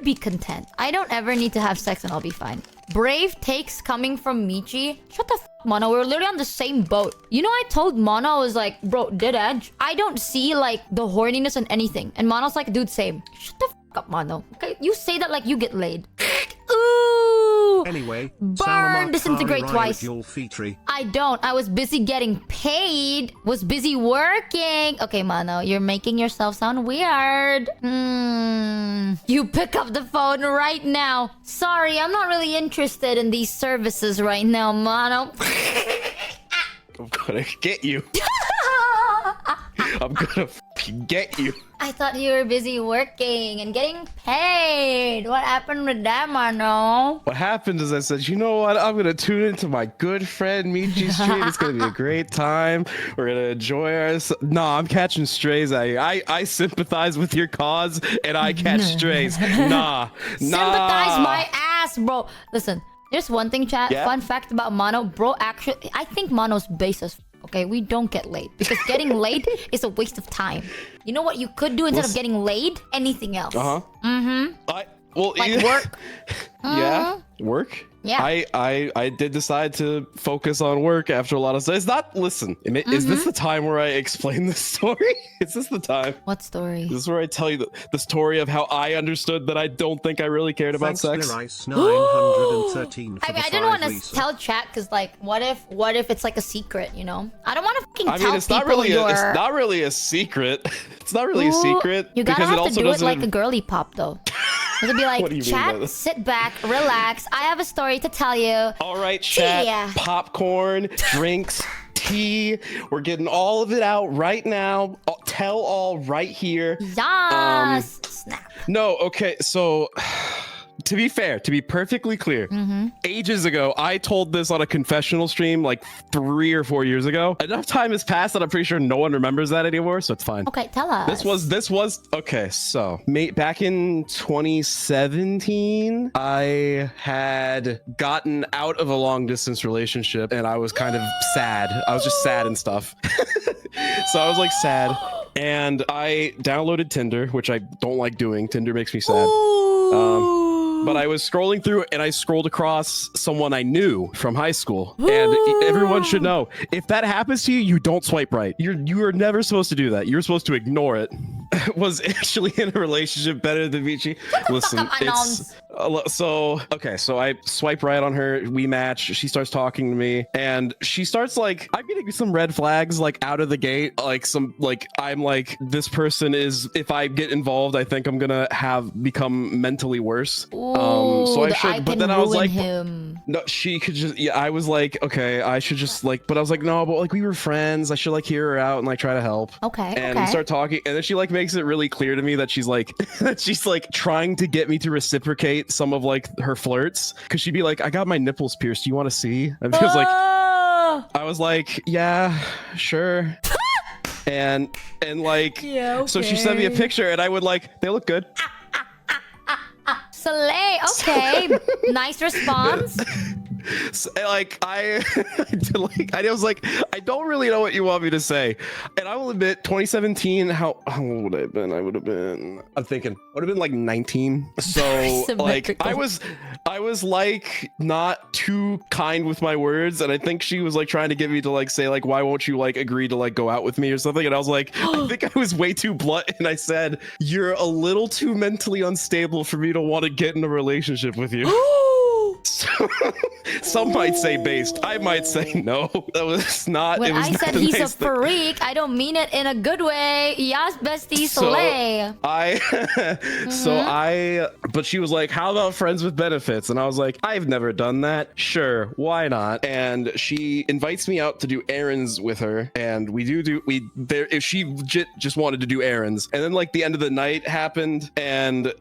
would be content. I don't ever need to have sex and I'll be fine. Brave takes coming from Michi. Shut the f, Mono. We're literally on the same boat. You know, I told Mono, I was like, bro, dead edge. I don't see like the horniness in anything. And Mono's like, dude, same. Shut the f up, Mono. Okay, you say that like you get laid. Ooh. Anyway, burn, disintegrate twice. Feetry. I don't. I was busy getting paid. Was busy working. Okay, Mono, you're making yourself sound weird. You pick up the phone right now. Sorry, I'm not really interested in these services right now, Mono. I'm gonna get you. I'm gonna fucking get you. I thought you were busy working and getting paid. What happened with that, Mono? What happened is I said, you know what? I'm gonna tune into my good friend Michi's stream. It's gonna be a great time. We're gonna enjoy ours. Nah, I'm catching strays. I sympathize with your cause and I catch strays. Nah. Sympathize my ass, bro. Listen, there's one thing, chat. Yeah? Fun fact about Mono, bro. Actually, I think Mono's base as okay, we don't get laid because getting laid is a waste of time. You know what you could do instead of getting laid? Anything else. Well, like work. Yeah, work. Yeah. I did decide to focus on work after a lot of stuff. It's not. Listen, is this the time where I explain this story? Is this the time? What story? This is where I tell you the story of how I understood that I don't think I really cared about sex. Thanks, 913 I mean, I didn't want to tell chat because, like, what if it's like a secret? You know, I don't want to fucking tell it's people not really you're... it's not really a secret. It's not really a secret. You gotta because have it also to do doesn't... it like a girly pop, though. It'll be like, What do you mean by chat, this? sit back, relax. I have a story to tell you. All right, chat, Yeah. popcorn, drinks, tea. We're getting all of it out right now. Tell all right here. Yes. Snap. No, okay, so... To be fair, to be perfectly clear, ages ago, I told this on a confessional stream like 3 or 4 years ago. Enough time has passed that I'm pretty sure no one remembers that anymore, so it's fine. Okay, tell us. This was okay. So, back in 2017, I had gotten out of a long distance relationship, and I was kind of sad. I was just sad and stuff. So I was like sad, and I downloaded Tinder, which I don't like doing. Tinder makes me sad. But I was scrolling through and I scrolled across someone I knew from high school. And everyone should know, if that happens to you, you don't swipe right. You are never supposed to do that. You're supposed to ignore it. Was actually in a relationship better than Michi. Listen, it's so I swipe right on her, we match, she starts talking to me, and she starts like, I'm getting some red flags like out of the gate, like some like I'm like, this person is, if I get involved, I think I'm gonna become mentally worse. So I should, but then I was like, no, she could just, yeah, I was like, okay, I should just like, but I was like, no, but like we were friends, I should like hear her out and like try to help. Okay. And we start talking, and then she like makes it really clear to me that she's like that she's like trying to get me to reciprocate some of like her flirts, because she'd be like, I got my nipples pierced, do you want to see? And I was like, yeah, sure. and like, yeah, okay. So she sent me a picture, and I would like, they look good. Slay. Okay. Nice response. So, like I was like, I don't really know what you want me to say, and I will admit, 2017. How old would I have been? I would have been. I'm thinking. I would have been like 19. So like I was like not too kind with my words, and I think she was like trying to get me to like say like, why won't you like agree to like go out with me or something? And I was like, I think I was way too blunt, and I said, you're a little too mentally unstable for me to want to get in a relationship with you. So, some might say based. I might say no. That was not. When it was I not said the he's nice a freak, I don't mean it in a good way. Yes, bestie, slay. But she was like, how about friends with benefits? And I was like, I've never done that. Sure, why not? And she invites me out to do errands with her, and if she just wanted to do errands, and then like the end of the night happened, and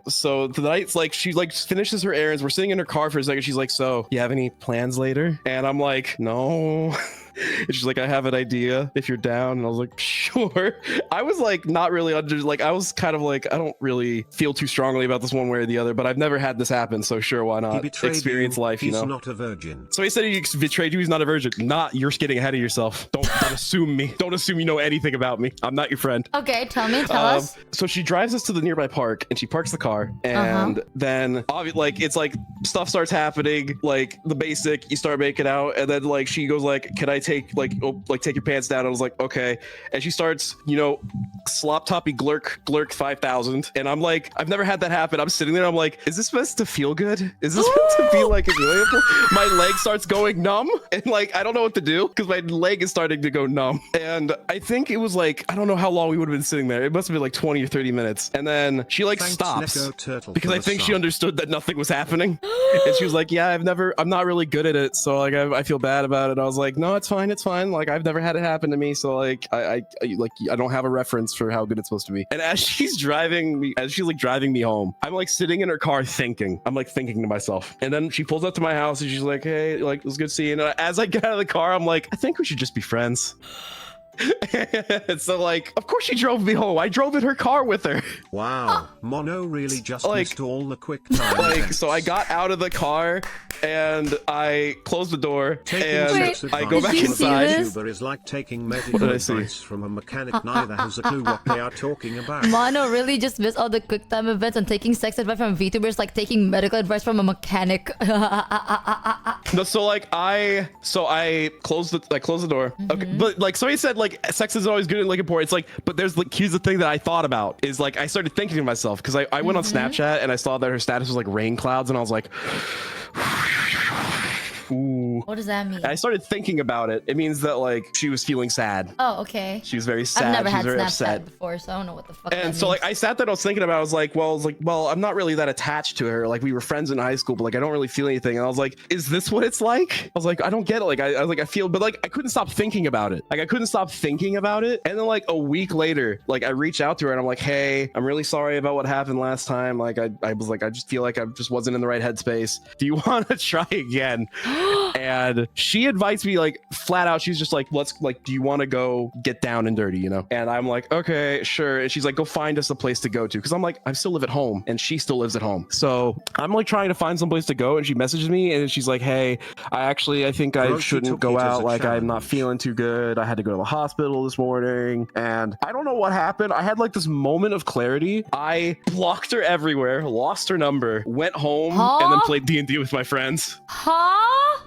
so the night's like, she like finishes her errands. We're sitting in her car for a second. She's like, so you have any plans later? And I'm like, no. And she's like, I have an idea if you're down. And I was like, sure. I was like, not really under, like, I was kind of like, I don't really feel too strongly about this one way or the other, but I've never had this happen. So sure, why not? Experience life, you know? He's not a virgin. So he said he betrayed you. He's not a virgin. Not, you're getting ahead of yourself. Don't assume me. Don't assume you know anything about me. I'm not your friend. Okay, tell us. So she drives us to the nearby park and she parks the car. And then, like, it's like stuff starts happening, like the basic, you start making out. And then, like, she goes, like, can I take, like, take your pants down? And I was like, okay. And she starts, you know, slop toppy glurk 5000. And I'm like, I've never had that happen. I'm sitting there. I'm like, is this supposed to feel good? Is this supposed to be like enjoyable? My leg starts going numb. And like, I don't know what to do because my leg is starting to go numb. And I think it was like, I don't know how long we would have been sitting there. It must have been like 20 or 30 minutes. And then she like stops because I think she understood that nothing was happening. And she was like, yeah, I'm not really good at it. So like, I feel bad about it. I was like, no, it's fine. It's fine. Like, I've never had it happen to me. So like, I don't have a reference for how good it's supposed to be. And as she's driving me home, I'm like sitting in her car thinking to myself. And then she pulls up to my house and she's like, hey, like, it was good seeing you. And as I get out of the car, I'm like, I think we should just be friends. So like, of course she drove me home. I drove in her car with her. Wow, Mono really just like, missed all the quick time. Like, so I got out of the car and I closed the door and I go back inside. YouTuber is like taking medical advice from a mechanic. Neither has a clue what they are talking about. Mono really just missed all the quick time events, and taking sex advice from VTubers like taking medical advice from a mechanic. No, so like I closed the door. Okay, but like somebody said, like, sex is always good and like important. It's like, but there's like, here's the thing that I thought about is like, I started thinking to myself because I went on Snapchat and I saw that her status was like rain clouds and I was like, ooh. What does that mean? I started thinking about it. It means that like she was feeling sad. Oh, okay. She was very sad. I've never had very Snapchat upset before, so I don't know what the fuck. And so like I sat there, I was thinking about it. I was like, well, I'm not really that attached to her. Like we were friends in high school, but like I don't really feel anything. And I was like, is this what it's like? I was like, I don't get it. Like I was like, I feel, but like I couldn't stop thinking about it. And then like a week later, like I reached out to her and I'm like, hey, I'm really sorry about what happened last time. Like I was like, I just feel like I just wasn't in the right headspace. Do you want to try again? And she advised me like flat out. She's just like, do you want to go get down and dirty, you know? And I'm like, okay, sure. And she's like, go find us a place to go to. Cause I'm like, I still live at home and she still lives at home. So I'm like trying to find some place to go. And she messages me and she's like, hey, I think I shouldn't go out. Like I'm not feeling too good. I had to go to the hospital this morning. And I don't know what happened. I had like this moment of clarity. I blocked her everywhere, lost her number, went home and then played D&D with my friends.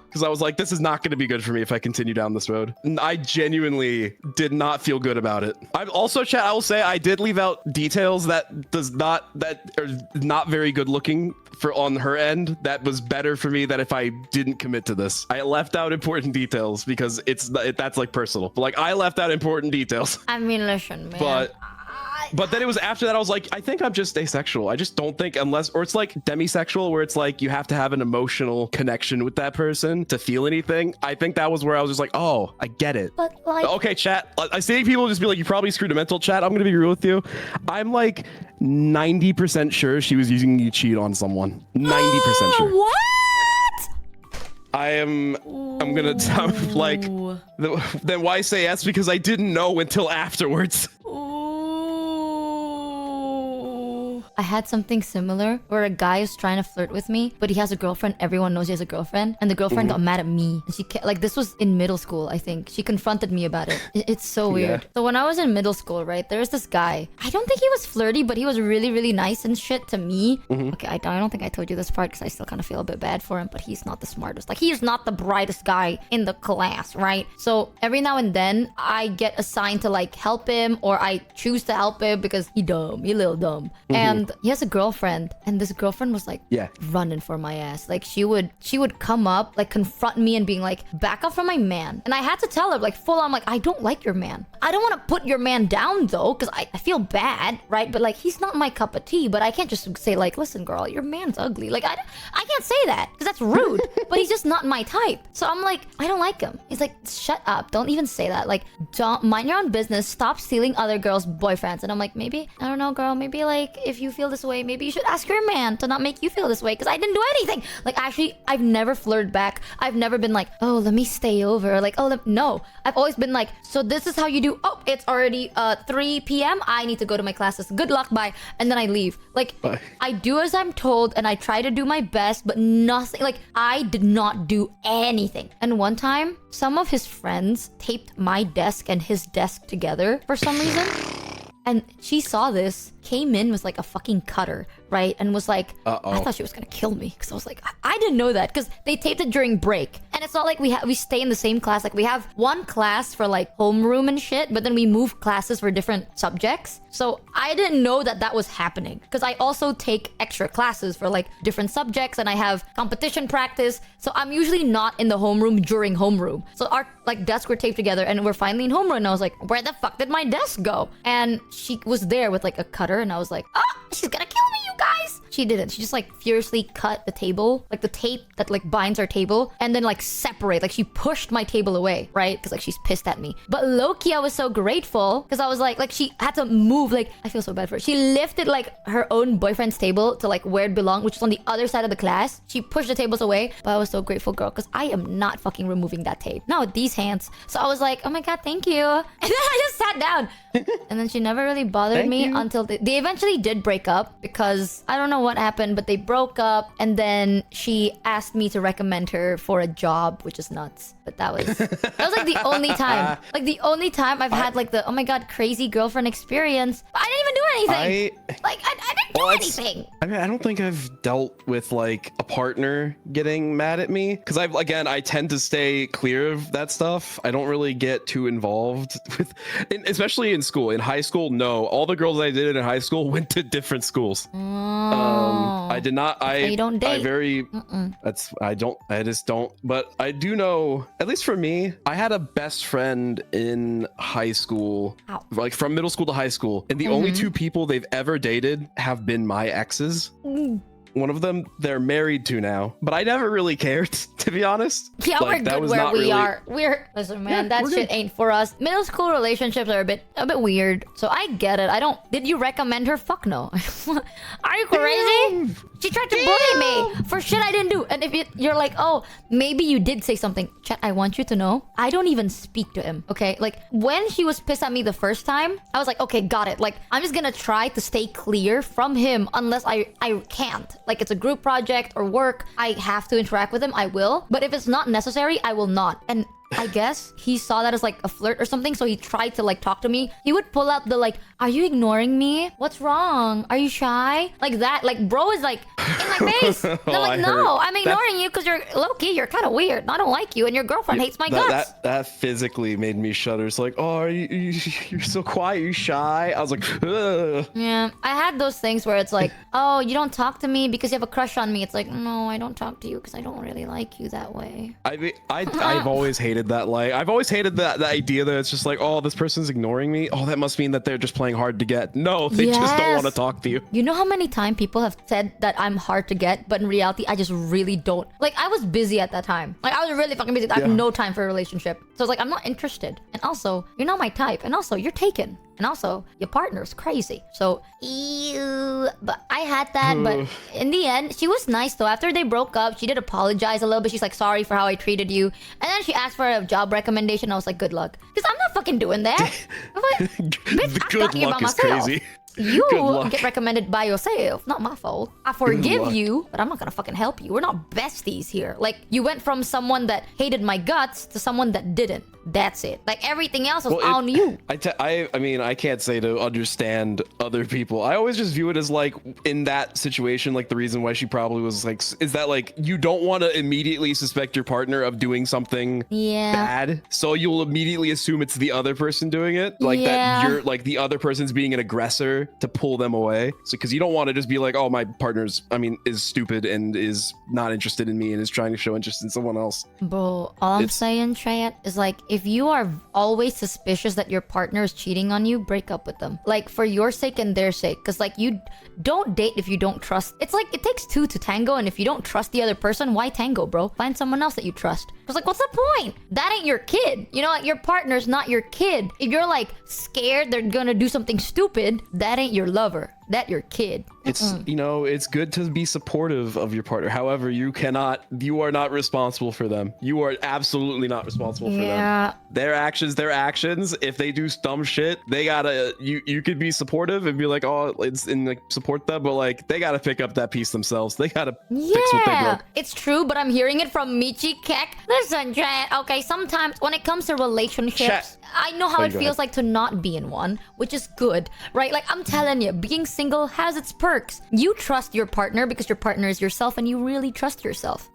Because I was like, this is not going to be good for me if I continue down this road. And I genuinely did not feel good about it. I've also, chat, I will say I did leave out details that are not very good looking for on her end. That was better for me than if I didn't commit to this. I left out important details because that's like personal. But like I left out important details. I mean, listen, man. But then it was after that I was like, I think I'm just asexual. I just don't think or it's like demisexual where it's like you have to have an emotional connection with that person to feel anything. I think that was where I was just like, oh, I get it. But like, okay, chat. I see people just be like, you probably screwed a mental. Chat, I'm gonna be real with you. I'm like 90% sure she was using you to cheat on someone. 90% sure. What? I'm gonna tell like then why say yes? Because I didn't know until afterwards. I had something similar where a guy is trying to flirt with me, but he has a girlfriend. Everyone knows he has a girlfriend, and the girlfriend got mad at me. And she like, this was in middle school, I think. She confronted me about it. It's so weird. So when I was in middle school, right, there's this guy. I don't think he was flirty, but he was really, really nice and shit to me. Okay, I don't think I told you this part because I still kind of feel a bit bad for him, but he's not the smartest. Like, he's not the brightest guy in the class, right? So every now and then, I get assigned to like help him, or I choose to help him because he a little dumb. And he has a girlfriend, and this girlfriend was like running for my ass. Like she would come up, like confront me and being like, back up from my man. And I had to tell her like full on, like, I don't like your man. I don't want to put your man down though, because I feel bad, right? But like, he's not my cup of tea. But I can't just say like, listen girl, your man's ugly. Like I can't say that because that's rude. But he's just not my type. So I'm like, I don't like him. He's like, shut up, don't even say that. Like, don't mind your own business, stop stealing other girls' boyfriends. And I'm like, maybe, I don't know girl, maybe like if you feel this way. Maybe you should ask your man to not make you feel this way because I didn't do anything. Like, actually, I've never flirted back. I've never been like, oh, let me stay over. Like, oh, no. I've always been like, so this is how you do. Oh, it's already 3 p.m. I need to go to my classes. Good luck, bye. And then I leave. Like, Bye. I do as I'm told and I try to do my best, but nothing. Like, I did not do anything. And one time, some of his friends taped my desk and his desk together for some reason. And she saw this, came in with like a fucking cutter, right? And was like, I thought she was gonna kill me. Because I was like, I didn't know that. Because they taped it during break. And it's not like we stay in the same class. Like, we have one class for like homeroom and shit, but then we move classes for different subjects. So I didn't know that that was happening. Because I also take extra classes for like different subjects. And I have competition practice. So I'm usually not in the homeroom during homeroom. So our like desks were taped together and we're finally in homeroom. And I was like, where the fuck did my desk go? And she was there with like a cutter. And I was like, she's gonna kill me, you guys. She didn't. She just like furiously cut the table, like the tape that like binds our table, and then like separate. Like, she pushed my table away, right? Because like she's pissed at me. But low-key, I was so grateful because I was like she had to move. Like, I feel so bad for her. She lifted like her own boyfriend's table to like where it belonged, which is on the other side of the class. She pushed the tables away, but I was so grateful, girl, because I am not fucking removing that tape. Not with these hands. So I was like, oh my god, thank you. And then I just sat down. And then she never really bothered me until they eventually did break up because I don't know what happened, but they broke up. And then she asked me to recommend her for a job, which is nuts. But that was like the only time. Like, the only time I've had like the, oh my god, crazy girlfriend experience. But I didn't even do anything. I didn't do anything. I mean, I don't think I've dealt with like a partner getting mad at me because I tend to stay clear of that stuff. I don't really get too involved with, especially in school. In high school, no. All the girls I dated in high school went to different schools. I did not. You don't date. I just don't. But I do know, at least for me, I had a best friend in high school, like from middle school to high school, and the only two people they've ever dated have been my exes. One of them they're married to now, but I never really cared, to be honest. Yeah, like, we're good where we are. Listen, man, that shit ain't for us. Middle school relationships are a bit weird, so I get it. Did you recommend her? Fuck no. Are you crazy? She tried to bully me for shit I didn't do. And if you're like, oh, maybe you did say something. Chat, I want you to know, I don't even speak to him, okay? Like, when she was pissed at me the first time, I was like, okay, got it. Like, I'm just gonna try to stay clear from him unless I can't. Like, it's a group project or work, I have to interact with him, I will. But if it's not necessary, I will not. And I guess he saw that as like a flirt or something, so he tried to like talk to me. He would pull out the like, are you ignoring me? What's wrong? Are you shy? Like that. Like, bro is like in my face. And I'm like, no, I'm ignoring you because you're low-key, you're kind of weird. I don't like you and your girlfriend hates my guts. That physically made me shudder. It's like, oh, you're so quiet, you're shy. I was like, ugh. Yeah, I had those things where it's like, oh, you don't talk to me because you have a crush on me. It's like, no, I don't talk to you because I don't really like you that way. I mean, I've always hated that. Like, I've always hated the idea that it's just like, oh, this person's ignoring me. Oh, that must mean that they're just playing hard to get. No, they just don't want to talk to you. You know how many times people have said that I'm hard to get, but in reality, I just really don't. Like, I was busy at that time. Like, I was really fucking busy. I have no time for a relationship. So it's like, I'm not interested. And also, you're not my type. And also, you're taken. And also, your partner's crazy. So, ew. But I had that. But in the end, she was nice though. After they broke up, she did apologize a little bit. She's like, sorry for how I treated you. And then she asked for a job recommendation. I was like, good luck. Because I'm not fucking doing that. I'm like, bitch, I got here by myself. Crazy. You get recommended by yourself. Not my fault. I forgive you, but I'm not gonna fucking help you. We're not besties here. Like, you went from someone that hated my guts to someone that didn't. That's it. Like, everything else was on you. I mean, I can't say to understand other people. I always just view it as like, in that situation, like the reason why she probably was like, is that like, you don't want to immediately suspect your partner of doing something bad. So you'll immediately assume it's the other person doing it. Like that you're like the other person's being an aggressor to pull them away. So, because you don't want to just be like, oh, my partner's, is stupid and is not interested in me and is trying to show interest in someone else. Bro, all I'm saying, Treyat, is like, if you are always suspicious that your partner is cheating on you, break up with them. Like, for your sake and their sake. Because, like, you don't date if you don't trust. It's like, it takes two to tango, and if you don't trust the other person, why tango, bro? Find someone else that you trust. It's like, what's the point? That ain't your kid. You know, like, your partner's not your kid. If you're, like, scared they're gonna do something stupid, that ain't your lover. that your kid. It's, you know, it's good to be supportive of your partner. However, you are not responsible for them. You are absolutely not responsible for them. Their actions. If they do dumb shit, they gotta, you could be supportive and be like, oh, it's in like support them, but like they gotta pick up that piece themselves. They gotta fix what they broke. It's true, but I'm hearing it from Michi Kek. Listen, Jet, okay, sometimes when it comes to relationships, I know how it feels like to not be in one, which is good, right? Like, I'm telling you, being single has its perks. You trust your partner because your partner is yourself and you really trust yourself.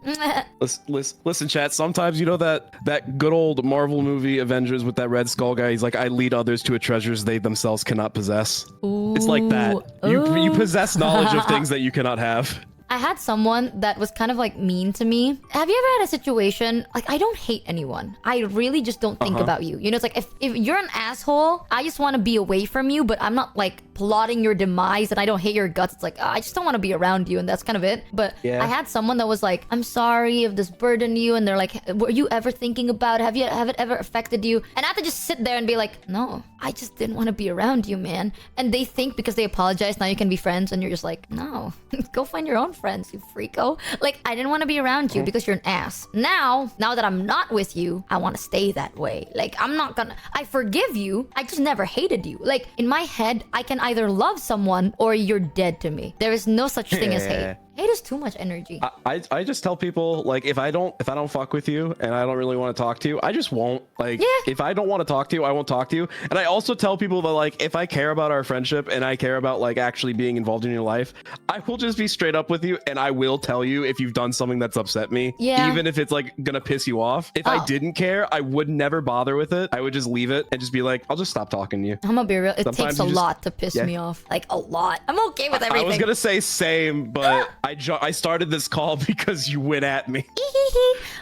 Listen, chat, sometimes, you know, that good old Marvel movie Avengers with that Red Skull guy, he's like, I lead others to a treasures they themselves cannot possess. Ooh. It's like that. You possess knowledge of things that you cannot have. I had someone that was kind of like mean to me. Have you ever had a situation, like, I don't hate anyone. I really just don't think about you. You know, it's like, if you're an asshole, I just want to be away from you, but I'm not like plotting your demise and I don't hate your guts. It's like, I just don't want to be around you, and that's kind of it. But I had someone that was like, I'm sorry if this burdened you, and they're like, were you ever thinking about it? Have it ever affected you? And I have to just sit there and be like, no, I just didn't want to be around you, man. And they think because they apologize, now you can be friends, and you're just like, no, go find your own friends, you freako. Like, I didn't want to be around you because you're an ass. Now that I'm not with you, I want to stay that way. Like, I forgive you, I just never hated you. Like, in my head, I can either love someone or you're dead to me. There is no such thing as hate. Hate is too much energy. I just tell people, like, if I don't fuck with you and I don't really want to talk to you, I just won't. Like, if I don't want to talk to you, I won't talk to you. And I also tell people that, like, if I care about our friendship and I care about like actually being involved in your life, I will just be straight up with you, and I will tell you if you've done something that's upset me, even if it's like gonna piss you off. If I didn't care, I would never bother with it. I would just leave it and just be like, I'll just stop talking to you. I'm gonna be real, it takes a lot to piss me off. Like, a lot. I'm okay with everything. I was gonna say same, but I started this call because you went at me.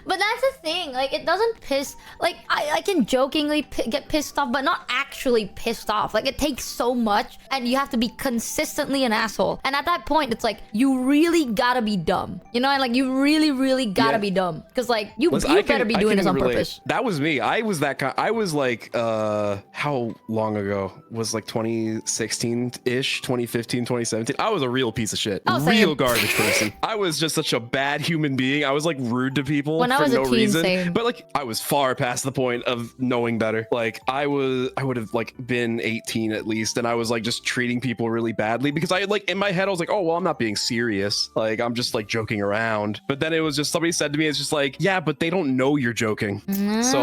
But that's the thing, like, it doesn't piss, like, I can jokingly get pissed off, but not actually pissed off. Like, it takes so much, and you have to be consistently an asshole. And at that point, it's like, you really gotta be dumb, you know? And like, you really gotta be dumb, because like, you better be doing this on purpose. That was me. I was that kind. I was like, how long ago was, like, 2016-ish, 2015, 2017. I was a real piece of shit. Real garbage person. I was just such a bad human being. I was like rude to people for no reason. But like, I was far past the point of knowing better. Like, I would have like been 18 at least, and I was like just treating people really badly because I, like, in my head I was like, oh well, I'm not being serious. Like, I'm just like joking around. But then it was just, somebody said to me, it's just like, yeah, but they don't know you're joking. So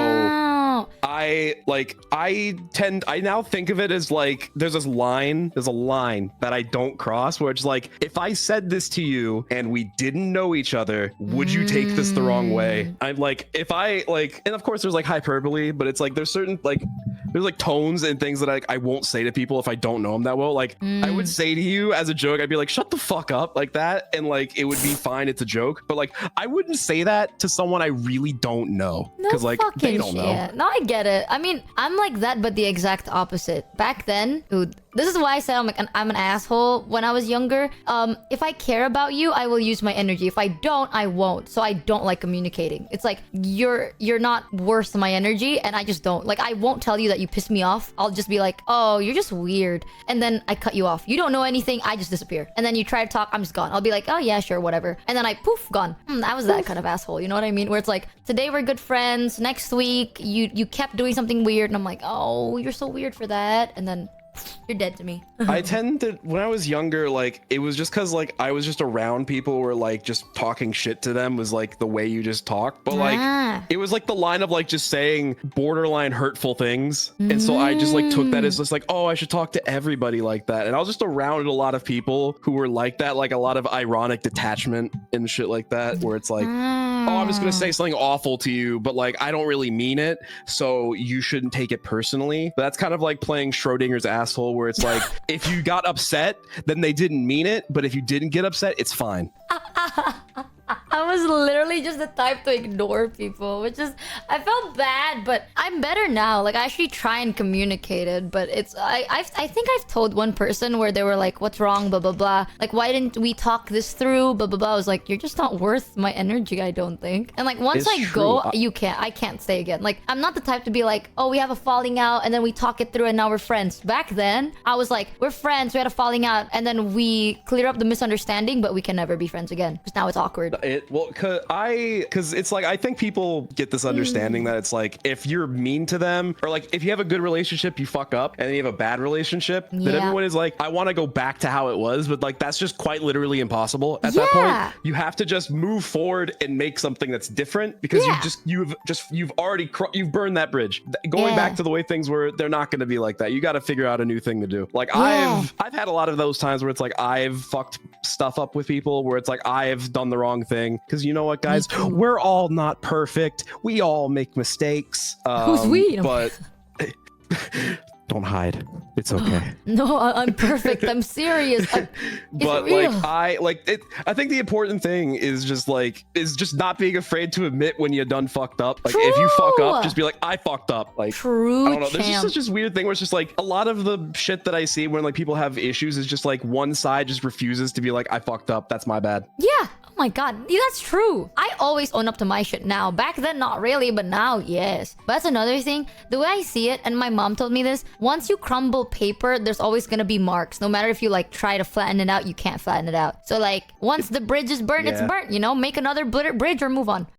I now think of it as like, there's a line that I don't cross, where it's like, if I said this to you and we didn't know each other, would you take this the wrong way? I'm like, if I like, and of course there's like hyperbole, but it's like, there's certain like, there's like tones and things that I won't say to people if I don't know them that well. Like, I would say to you as a joke, I'd be like, shut the fuck up, like that, and like, it would be fine, it's a joke. But like, I wouldn't say that to someone I really don't know, because like, they don't know. No, I get it. I mean, I'm like that, but the exact opposite. Back then, dude, this is why I said I'm an asshole when I was younger. If I care about you, I will use my energy. If I don't, I won't. So I don't like communicating. It's like, you're not worth my energy, and I just don't. Like, I won't tell you that you piss me off. I'll just be like, oh, you're just weird. And then I cut you off. You don't know anything. I just disappear. And then you try to talk, I'm just gone. I'll be like, oh yeah, sure, whatever. And then I poof, gone. I was that kind of asshole. You know what I mean? Where it's like, today we're good friends. Next week, you kept doing something weird. And I'm like, oh, you're so weird for that. And then you're dead to me. I tend to, when I was younger, like, it was just because like I was just around people where like just talking shit to them was like the way you just talk. But like, it was like the line of like just saying borderline hurtful things. And so I just like took that as just like, oh, I should talk to everybody like that. And I was just around a lot of people who were like that, like a lot of ironic detachment and shit like that, where it's like, oh, I'm just gonna say something awful to you, but like, I don't really mean it, so you shouldn't take it personally. But that's kind of like playing Schrodinger's asshole, where it's like, if you got upset, then they didn't mean it, but if you didn't get upset, it's fine. I was literally just the type to ignore people, which is, I felt bad, but I'm better now. Like, I actually try and communicate it, but it's, I think I've told one person where they were like, what's wrong, blah, blah, blah. Like, why didn't we talk this through, blah, blah, blah. I was like, you're just not worth my energy, I don't think. And like, once I go, I can't stay again. Like, I'm not the type to be like, oh, we have a falling out, and then we talk it through, and now we're friends. Back then, I was like, we're friends, we had a falling out, and then we clear up the misunderstanding, but we can never be friends again because now it's awkward. Because it's like, I think people get this understanding that it's like, if you're mean to them, or like if you have a good relationship, you fuck up, and then you have a bad relationship, then everyone is like, I want to go back to how it was, but like that's just quite literally impossible at that point. You have to just move forward and make something that's different, because you've already burned that bridge. Going back to the way things were, they're not going to be like that. You got to figure out a new thing to do. Like I've had a lot of those times where it's like I've fucked stuff up with people, where it's like I've done the wrong thing, because you know what, guys, we're all not perfect, we all make mistakes. Who's we? But don't hide, it's okay. No, I'm perfect, I'm serious. But real. like I think the important thing is just not being afraid to admit when you're done fucked up. Like if you fuck up, just be like, I fucked up. Like I don't know, there's just such this weird thing where it's just like a lot of the shit that I see when like people have issues is just like one side just refuses to be like, I fucked up, that's my bad. Yeah. Oh my god, yeah, that's true. I always own up to my shit now. Back then, not really, but now, yes. But that's another thing. The way I see it, and my mom told me this, once you crumble paper, there's always gonna be marks. No matter if you like try to flatten it out, you can't flatten it out. So like, once the bridge is burnt, it's burnt, you know? Make another bridge or move on.